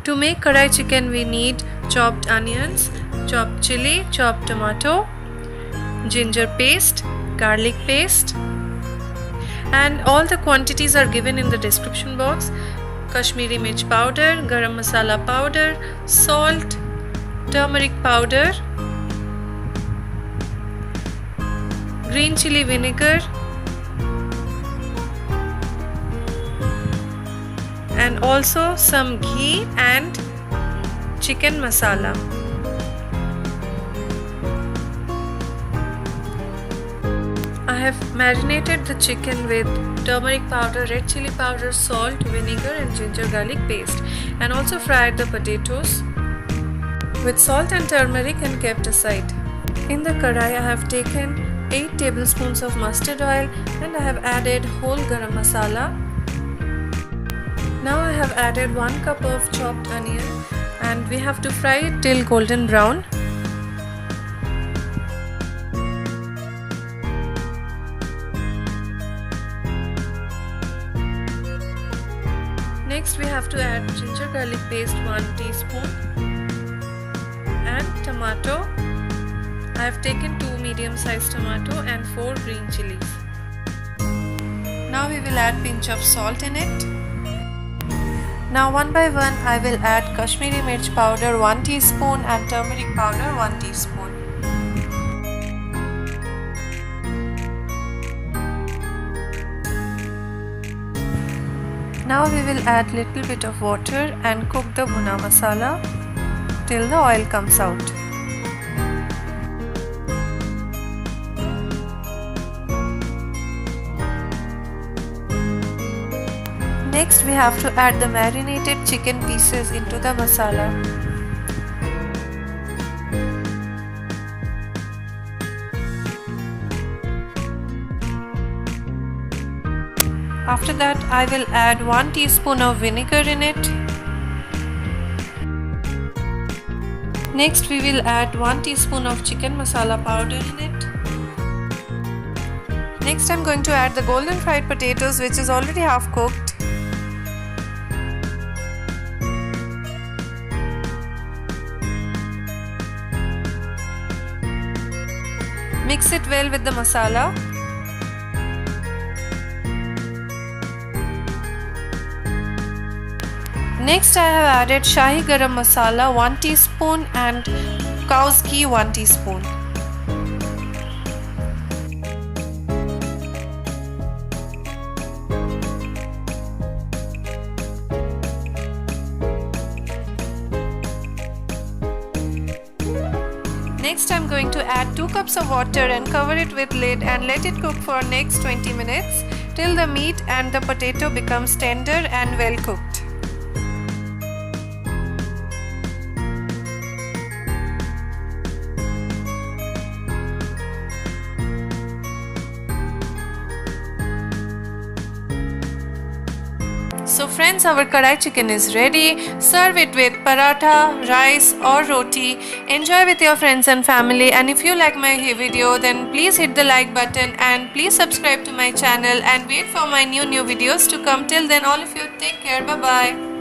To make Kadai chicken, we need chopped onions, chopped chili, chopped tomato, ginger paste, garlic paste, and all the quantities are given in the description box. Kashmiri mirch powder, Garam Masala powder, salt, turmeric powder, green chilli vinegar, and also some ghee and chicken masala. I have marinated the chicken with turmeric powder, red chili powder, salt, vinegar and ginger garlic paste, and also fried the potatoes with salt and turmeric and kept aside. In the kadai, I have taken 8 tablespoons of mustard oil and I have added whole garam masala. Now I have added 1 cup of chopped onion and we have to fry it till golden brown. Next we have to add ginger garlic paste 1 teaspoon and tomato. I have taken 2 medium sized tomato and 4 green chillies. Now we will add pinch of salt in it. Now one by one I will add Kashmiri mirch powder 1 teaspoon and turmeric powder 1 teaspoon. Now we will add little bit of water and cook the bhuna masala till the oil comes out. Next we have to add the marinated chicken pieces into the masala. After that I will add 1 teaspoon of vinegar in it. Next we will add 1 teaspoon of chicken masala powder in it. Next I am going to add the golden fried potatoes which is already half cooked. Mix it well with the masala. Next I have added Shahi Garam Masala 1 teaspoon and cow's ghee 1 teaspoon. Next I am going to add 2 cups of water and cover it with lid and let it cook for next 20 minutes till the meat and the potato becomes tender and well cooked. So friends, our kadai chicken is ready. Serve it with paratha, rice or roti. Enjoy with your friends and family, and if you like my video then please hit the like button and please subscribe to my channel and wait for my new videos to come. Till then all of you take care. Bye bye.